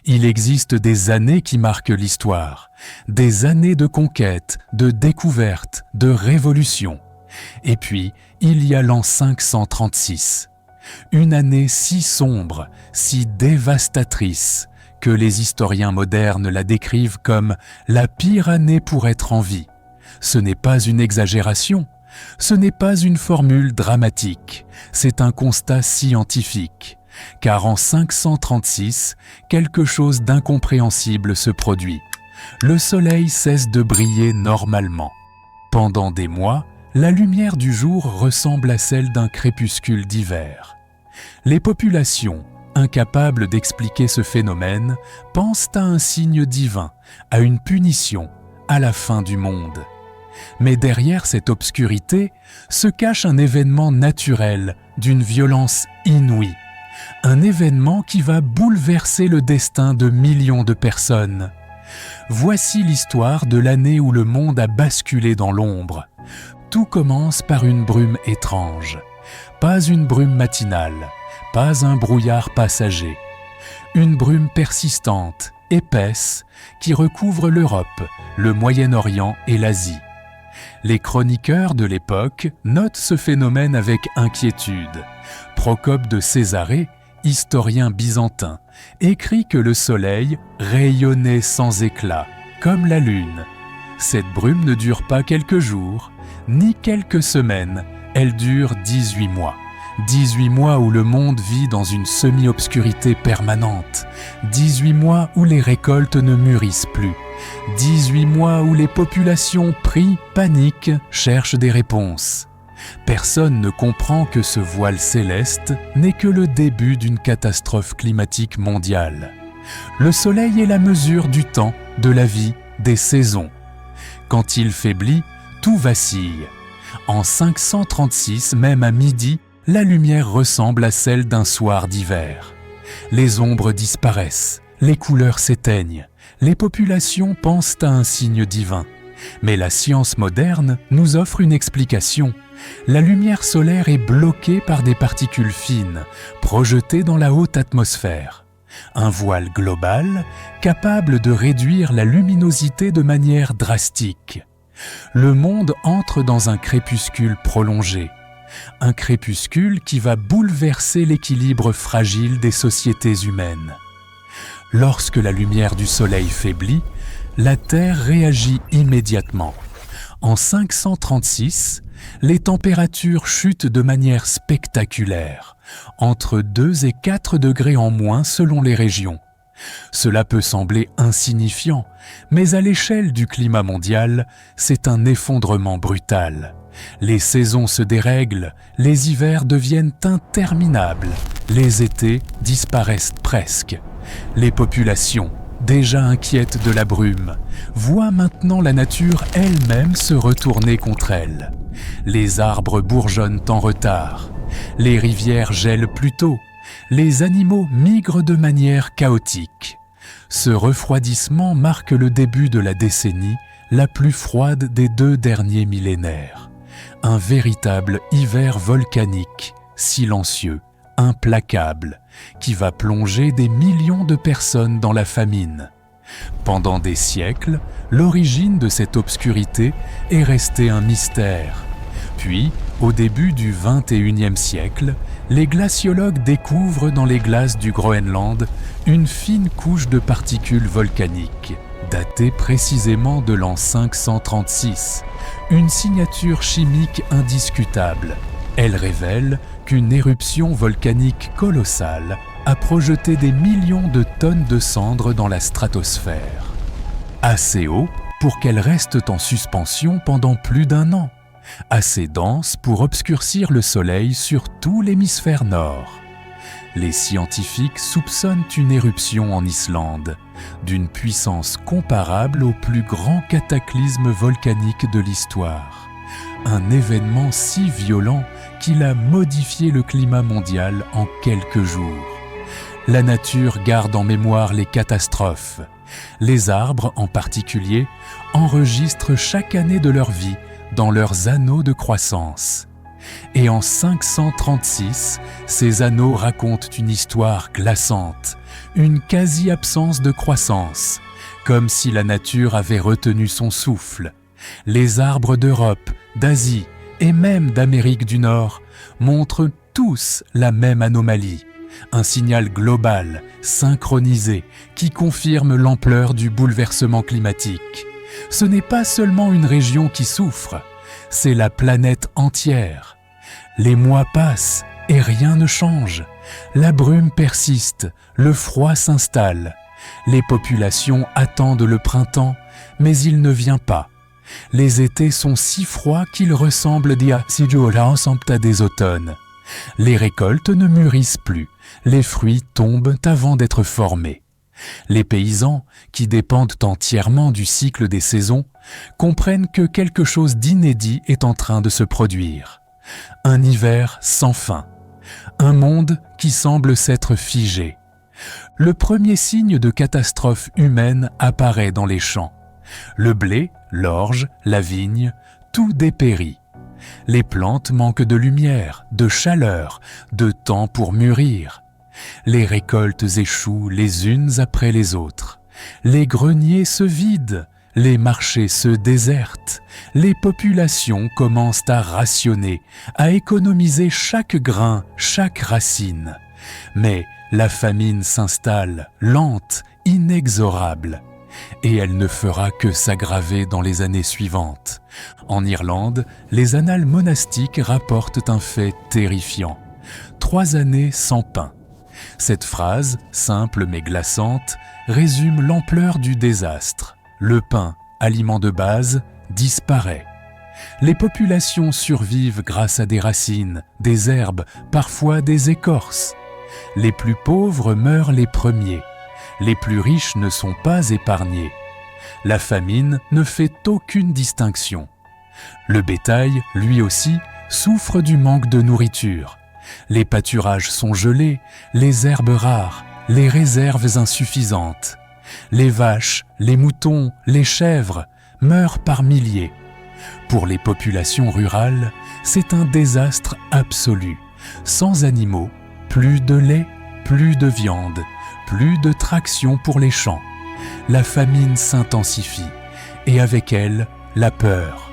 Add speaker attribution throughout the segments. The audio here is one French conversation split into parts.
Speaker 1: Il existe des années qui marquent l'histoire, des années de conquête, de découverte, de révolution. Et puis, il y a l'an 536, une année si sombre, si dévastatrice, que les historiens modernes la décrivent comme la pire année pour être en vie. Ce n'est pas une exagération, ce n'est pas une formule dramatique, c'est un constat scientifique. Car en 536, quelque chose d'incompréhensible se produit. Le soleil cesse de briller normalement. Pendant des mois, la lumière du jour ressemble à celle d'un crépuscule d'hiver. Les populations, incapables d'expliquer ce phénomène, pensent à un signe divin, à une punition, à la fin du monde. Mais derrière cette obscurité se cache un événement naturel d'une violence inouïe. Un événement qui va bouleverser le destin de millions de personnes. Voici l'histoire de l'année où le monde a basculé dans l'ombre. Tout commence par une brume étrange. Pas une brume matinale, pas un brouillard passager. Une brume persistante, épaisse, qui recouvre l'Europe, le Moyen-Orient et l'Asie. Les chroniqueurs de l'époque notent ce phénomène avec inquiétude. Procope de Césarée, historien byzantin, écrit que le soleil rayonnait sans éclat, comme la lune. Cette brume ne dure pas quelques jours, ni quelques semaines, elle dure 18 mois. 18 mois où le monde vit dans une semi-obscurité permanente. 18 mois où les récoltes ne mûrissent plus. 18 mois où les populations prient, paniquent, cherchent des réponses. Personne ne comprend que ce voile céleste n'est que le début d'une catastrophe climatique mondiale. Le soleil est la mesure du temps, de la vie, des saisons. Quand il faiblit, tout vacille. En 536, même à midi, la lumière ressemble à celle d'un soir d'hiver. Les ombres disparaissent, les couleurs s'éteignent, les populations pensent à un signe divin. Mais la science moderne nous offre une explication. La lumière solaire est bloquée par des particules fines, projetées dans la haute atmosphère. Un voile global capable de réduire la luminosité de manière drastique. Le monde entre dans un crépuscule prolongé. Un crépuscule qui va bouleverser l'équilibre fragile des sociétés humaines. Lorsque la lumière du soleil faiblit, la Terre réagit immédiatement. En 536, les températures chutent de manière spectaculaire, entre 2 et 4 degrés en moins selon les régions. Cela peut sembler insignifiant, mais à l'échelle du climat mondial, c'est un effondrement brutal. Les saisons se dérèglent, les hivers deviennent interminables, les étés disparaissent presque. Les populations, déjà inquiètes de la brume, voient maintenant la nature elle-même se retourner contre elles. Les arbres bourgeonnent en retard, les rivières gèlent plus tôt, les animaux migrent de manière chaotique. Ce refroidissement marque le début de la décennie la plus froide des 2 derniers millénaires. Un véritable hiver volcanique, silencieux, implacable, qui va plonger des millions de personnes dans la famine. Pendant des siècles, l'origine de cette obscurité est restée un mystère. Puis, au début du XXIe siècle, les glaciologues découvrent dans les glaces du Groenland une fine couche de particules volcaniques, datée précisément de l'an 536, une signature chimique indiscutable. Elle révèle qu'une éruption volcanique colossale a projeté des millions de tonnes de cendres dans la stratosphère. Assez haut pour qu'elles restent en suspension pendant plus d'1 an, assez dense pour obscurcir le soleil sur tout l'hémisphère nord. Les scientifiques soupçonnent une éruption en Islande, d'une puissance comparable au plus grand cataclysme volcanique de l'histoire. Un événement si violent qu'il a modifié le climat mondial en quelques jours. La nature garde en mémoire les catastrophes. Les arbres, en particulier, enregistrent chaque année de leur vie dans leurs anneaux de croissance. Et en 536, ces anneaux racontent une histoire glaçante, une quasi-absence de croissance, comme si la nature avait retenu son souffle. Les arbres d'Europe, d'Asie et même d'Amérique du Nord montrent tous la même anomalie, un signal global, synchronisé, qui confirme l'ampleur du bouleversement climatique. Ce n'est pas seulement une région qui souffre, c'est la planète entière. Les mois passent et rien ne change. La brume persiste, le froid s'installe. Les populations attendent le printemps, mais il ne vient pas. Les étés sont si froids qu'ils ressemblent à des automnes. Les récoltes ne mûrissent plus, les fruits tombent avant d'être formés. Les paysans, qui dépendent entièrement du cycle des saisons, comprennent que quelque chose d'inédit est en train de se produire. Un hiver sans fin, un monde qui semble s'être figé. Le premier signe de catastrophe humaine apparaît dans les champs. Le blé, l'orge, la vigne, tout dépérit. Les plantes manquent de lumière, de chaleur, de temps pour mûrir. Les récoltes échouent les unes après les autres. Les greniers se vident, les marchés se désertent. Les populations commencent à rationner, à économiser chaque grain, chaque racine. Mais la famine s'installe, lente, inexorable. Et elle ne fera que s'aggraver dans les années suivantes. En Irlande, les annales monastiques rapportent un fait terrifiant. 3 années sans pain. Cette phrase, simple mais glaçante, résume l'ampleur du désastre. Le pain, aliment de base, disparaît. Les populations survivent grâce à des racines, des herbes, parfois des écorces. Les plus pauvres meurent les premiers. Les plus riches ne sont pas épargnés. La famine ne fait aucune distinction. Le bétail, lui aussi, souffre du manque de nourriture. Les pâturages sont gelés, les herbes rares, les réserves insuffisantes. Les vaches, les moutons, les chèvres meurent par milliers. Pour les populations rurales, c'est un désastre absolu. Sans animaux, plus de lait, plus de viande, plus de traction pour les champs. La famine s'intensifie et avec elle, la peur.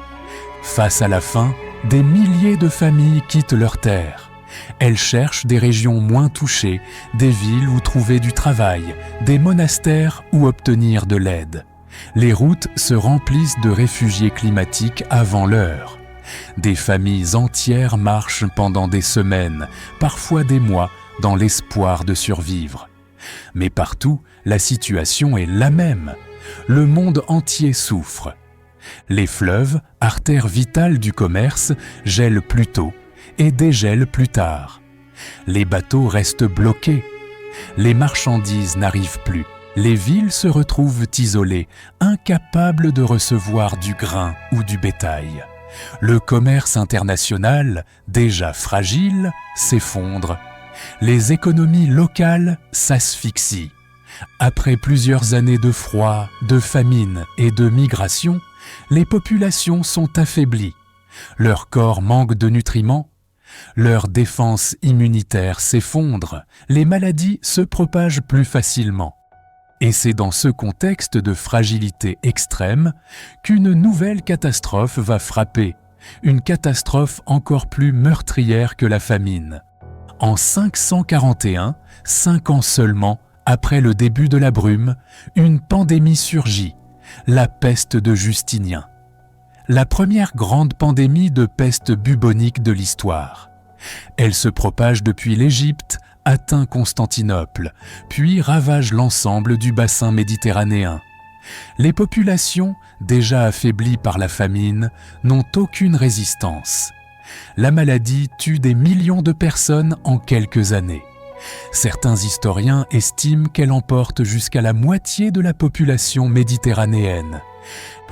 Speaker 1: Face à la faim, des milliers de familles quittent leurs terres. Elles cherchent des régions moins touchées, des villes où trouver du travail, des monastères où obtenir de l'aide. Les routes se remplissent de réfugiés climatiques avant l'heure. Des familles entières marchent pendant des semaines, parfois des mois, dans l'espoir de survivre. Mais partout, la situation est la même. Le monde entier souffre. Les fleuves, artères vitales du commerce, gèlent plus tôt et dégèlent plus tard. Les bateaux restent bloqués. Les marchandises n'arrivent plus. Les villes se retrouvent isolées, incapables de recevoir du grain ou du bétail. Le commerce international, déjà fragile, s'effondre. Les économies locales s'asphyxient. Après plusieurs années de froid, de famine et de migration, les populations sont affaiblies. Leur corps manque de nutriments. Leur défense immunitaire s'effondre. Les maladies se propagent plus facilement. Et c'est dans ce contexte de fragilité extrême qu'une nouvelle catastrophe va frapper. Une catastrophe encore plus meurtrière que la famine. En 541, 5 ans seulement après le début de la brume, une pandémie surgit, la peste de Justinien. La première grande pandémie de peste bubonique de l'histoire. Elle se propage depuis l'Égypte, atteint Constantinople, puis ravage l'ensemble du bassin méditerranéen. Les populations, déjà affaiblies par la famine, n'ont aucune résistance. La maladie tue des millions de personnes en quelques années. Certains historiens estiment qu'elle emporte jusqu'à la moitié de la population méditerranéenne.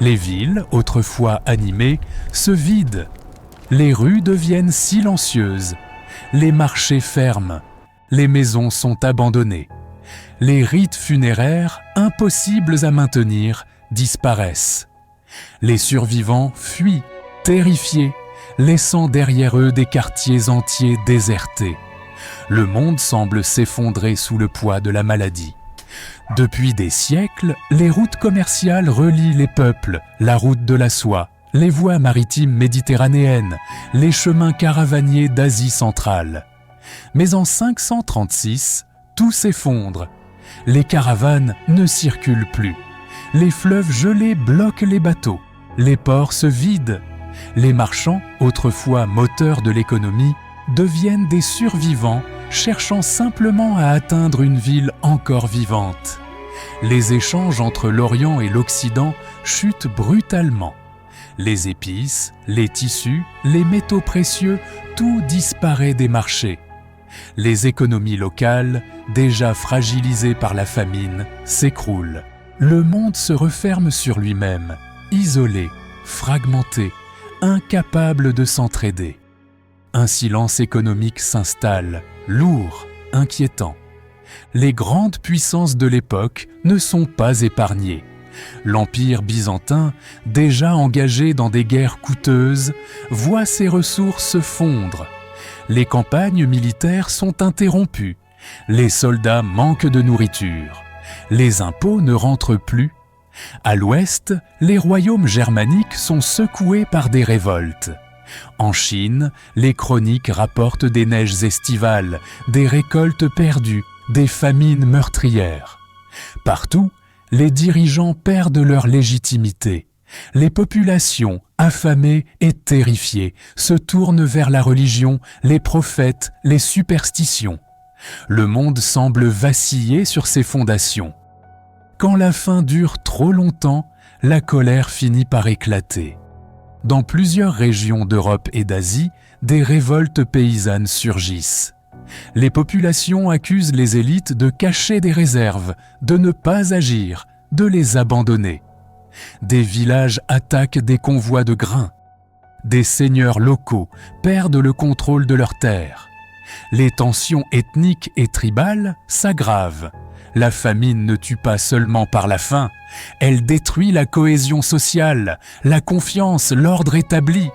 Speaker 1: Les villes, autrefois animées, se vident. Les rues deviennent silencieuses. Les marchés ferment. Les maisons sont abandonnées. Les rites funéraires, impossibles à maintenir, disparaissent. Les survivants fuient, terrifiés, laissant derrière eux des quartiers entiers désertés. Le monde semble s'effondrer sous le poids de la maladie. Depuis des siècles, les routes commerciales relient les peuples, la route de la soie, les voies maritimes méditerranéennes, les chemins caravaniers d'Asie centrale. Mais en 536, tout s'effondre. Les caravanes ne circulent plus. Les fleuves gelés bloquent les bateaux. Les ports se vident. Les marchands, autrefois moteurs de l'économie, deviennent des survivants cherchant simplement à atteindre une ville encore vivante. Les échanges entre l'Orient et l'Occident chutent brutalement. Les épices, les tissus, les métaux précieux, tout disparaît des marchés. Les économies locales, déjà fragilisées par la famine, s'écroulent. Le monde se referme sur lui-même, isolé, fragmenté, incapable de s'entraider. Un silence économique s'installe, lourd, inquiétant. Les grandes puissances de l'époque ne sont pas épargnées. L'Empire byzantin, déjà engagé dans des guerres coûteuses, voit ses ressources fondre. Les campagnes militaires sont interrompues. Les soldats manquent de nourriture. Les impôts ne rentrent plus. À l'ouest, les royaumes germaniques sont secoués par des révoltes. En Chine, les chroniques rapportent des neiges estivales, des récoltes perdues, des famines meurtrières. Partout, les dirigeants perdent leur légitimité. Les populations, affamées et terrifiées, se tournent vers la religion, les prophètes, les superstitions. Le monde semble vaciller sur ses fondations. Quand la faim dure trop longtemps, la colère finit par éclater. Dans plusieurs régions d'Europe et d'Asie, des révoltes paysannes surgissent. Les populations accusent les élites de cacher des réserves, de ne pas agir, de les abandonner. Des villages attaquent des convois de grains. Des seigneurs locaux perdent le contrôle de leurs terres. Les tensions ethniques et tribales s'aggravent. La famine ne tue pas seulement par la faim, elle détruit la cohésion sociale, la confiance, l'ordre établi.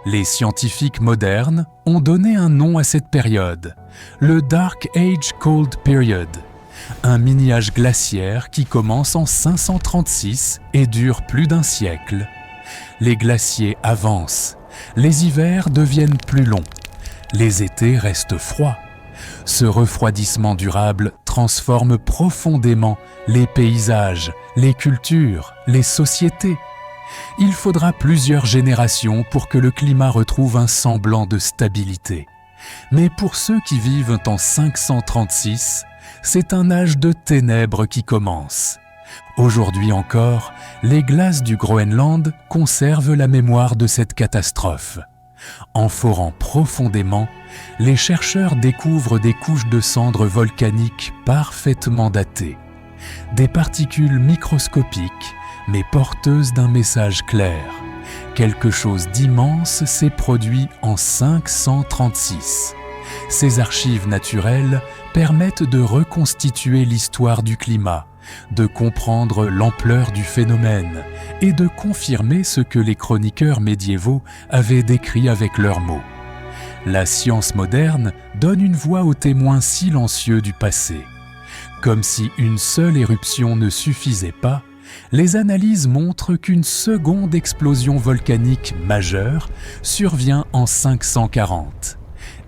Speaker 1: Les scientifiques modernes ont donné un nom à cette période, le Dark Age Cold Period, un mini-âge glaciaire qui commence en 536 et dure plus d'un siècle. Les glaciers avancent, les hivers deviennent plus longs, les étés restent froids. Ce refroidissement durable transforme profondément les paysages, les cultures, les sociétés. Il faudra plusieurs générations pour que le climat retrouve un semblant de stabilité. Mais pour ceux qui vivent en 536, c'est un âge de ténèbres qui commence. Aujourd'hui encore, les glaces du Groenland conservent la mémoire de cette catastrophe. En forant profondément, les chercheurs découvrent des couches de cendres volcaniques parfaitement datées. Des particules microscopiques, mais porteuses d'un message clair. Quelque chose d'immense s'est produit en 536. Ces archives naturelles permettent de reconstituer l'histoire du climat, de comprendre l'ampleur du phénomène et de confirmer ce que les chroniqueurs médiévaux avaient décrit avec leurs mots. La science moderne donne une voix aux témoins silencieux du passé. Comme si une seule éruption ne suffisait pas, les analyses montrent qu'une seconde explosion volcanique majeure survient en 540,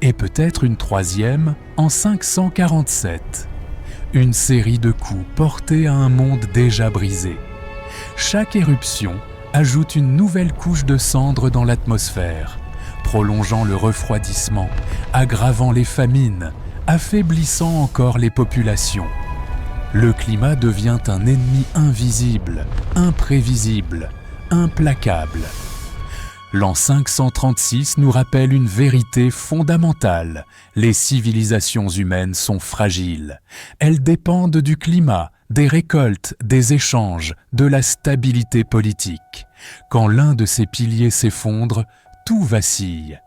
Speaker 1: et peut-être une troisième en 547. Une série de coups portés à un monde déjà brisé. Chaque éruption ajoute une nouvelle couche de cendres dans l'atmosphère, prolongeant le refroidissement, aggravant les famines, affaiblissant encore les populations. Le climat devient un ennemi invisible, imprévisible, implacable. L'an 536 nous rappelle une vérité fondamentale. Les civilisations humaines sont fragiles. Elles dépendent du climat, des récoltes, des échanges, de la stabilité politique. Quand l'un de ces piliers s'effondre, tout vacille.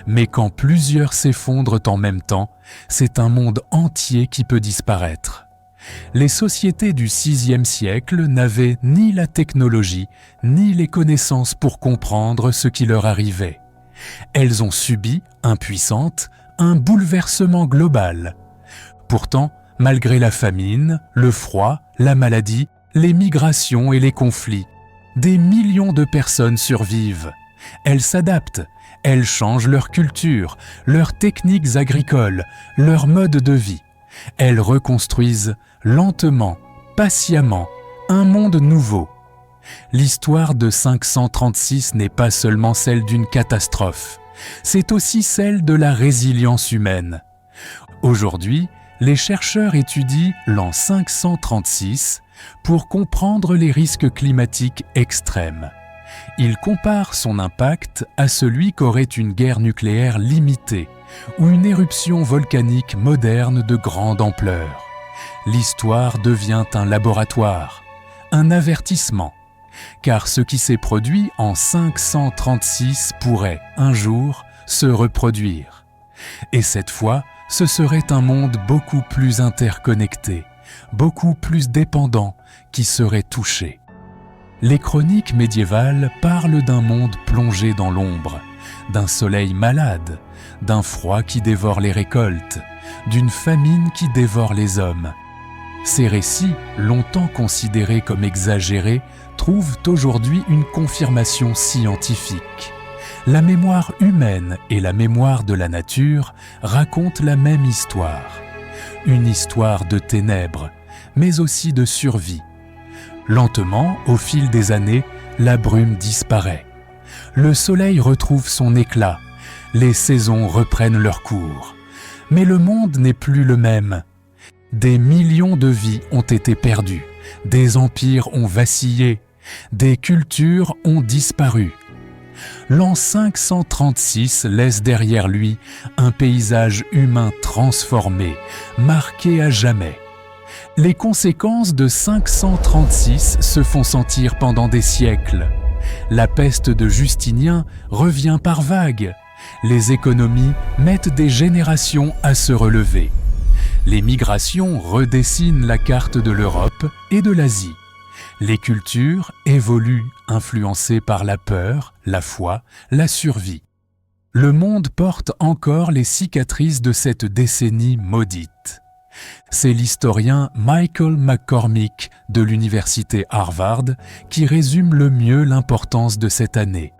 Speaker 1: Mais quand plusieurs s'effondrent en même temps, c'est un monde entier qui peut disparaître. Les sociétés du VIe siècle n'avaient ni la technologie, ni les connaissances pour comprendre ce qui leur arrivait. Elles ont subi, impuissantes, un bouleversement global. Pourtant, malgré la famine, le froid, la maladie, les migrations et les conflits, des millions de personnes survivent. Elles s'adaptent, elles changent leur culture, leurs techniques agricoles, leur mode de vie. Elles reconstruisent lentement, patiemment, un monde nouveau. L'histoire de 536 n'est pas seulement celle d'une catastrophe, c'est aussi celle de la résilience humaine. Aujourd'hui, les chercheurs étudient l'an 536 pour comprendre les risques climatiques extrêmes. Ils comparent son impact à celui qu'aurait une guerre nucléaire limitée ou une éruption volcanique moderne de grande ampleur. L'histoire devient un laboratoire, un avertissement, car ce qui s'est produit en 536 pourrait, un jour, se reproduire. Et cette fois, ce serait un monde beaucoup plus interconnecté, beaucoup plus dépendant, qui serait touché. Les chroniques médiévales parlent d'un monde plongé dans l'ombre, d'un soleil malade, d'un froid qui dévore les récoltes, d'une famine qui dévore les hommes. Ces récits, longtemps considérés comme exagérés, trouvent aujourd'hui une confirmation scientifique. La mémoire humaine et la mémoire de la nature racontent la même histoire. Une histoire de ténèbres, mais aussi de survie. Lentement, au fil des années, la brume disparaît. Le soleil retrouve son éclat, les saisons reprennent leur cours. Mais le monde n'est plus le même. Des millions de vies ont été perdues, des empires ont vacillé, des cultures ont disparu. L'an 536 laisse derrière lui un paysage humain transformé, marqué à jamais. Les conséquences de 536 se font sentir pendant des siècles. La peste de Justinien revient par vagues. Les économies mettent des générations à se relever. Les migrations redessinent la carte de l'Europe et de l'Asie. Les cultures évoluent, influencées par la peur, la foi, la survie. Le monde porte encore les cicatrices de cette décennie maudite. C'est l'historien Michael McCormick de l'université Harvard qui résume le mieux l'importance de cette année.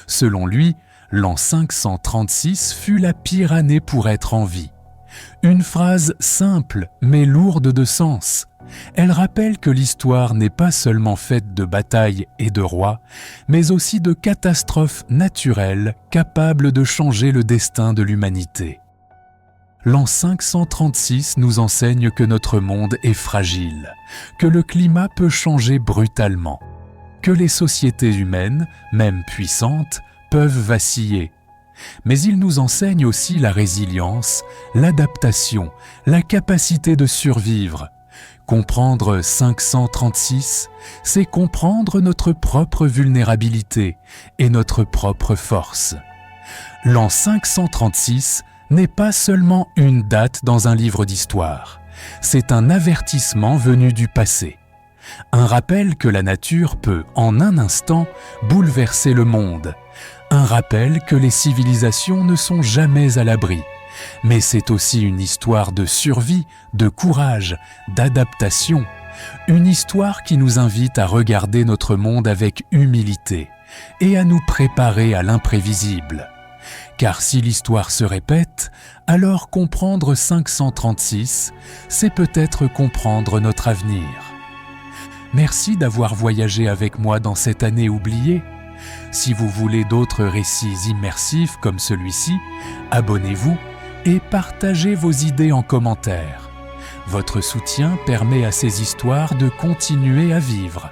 Speaker 1: Selon lui, l'an 536 fut la pire année pour être en vie. Une phrase simple mais lourde de sens. Elle rappelle que l'histoire n'est pas seulement faite de batailles et de rois, mais aussi de catastrophes naturelles capables de changer le destin de l'humanité. L'an 536 nous enseigne que notre monde est fragile, que le climat peut changer brutalement, que les sociétés humaines, même puissantes, peuvent vaciller. Mais il nous enseigne aussi la résilience, l'adaptation, la capacité de survivre. Comprendre 536, c'est comprendre notre propre vulnérabilité et notre propre force. L'an 536 n'est pas seulement une date dans un livre d'histoire, c'est un avertissement venu du passé. Un rappel que la nature peut, en un instant, bouleverser le monde. Un rappel que les civilisations ne sont jamais à l'abri. Mais c'est aussi une histoire de survie, de courage, d'adaptation. Une histoire qui nous invite à regarder notre monde avec humilité et à nous préparer à l'imprévisible. Car si l'histoire se répète, alors comprendre 536, c'est peut-être comprendre notre avenir. Merci d'avoir voyagé avec moi dans cette année oubliée. Si vous voulez d'autres récits immersifs comme celui-ci, abonnez-vous et partagez vos idées en commentaire. Votre soutien permet à ces histoires de continuer à vivre.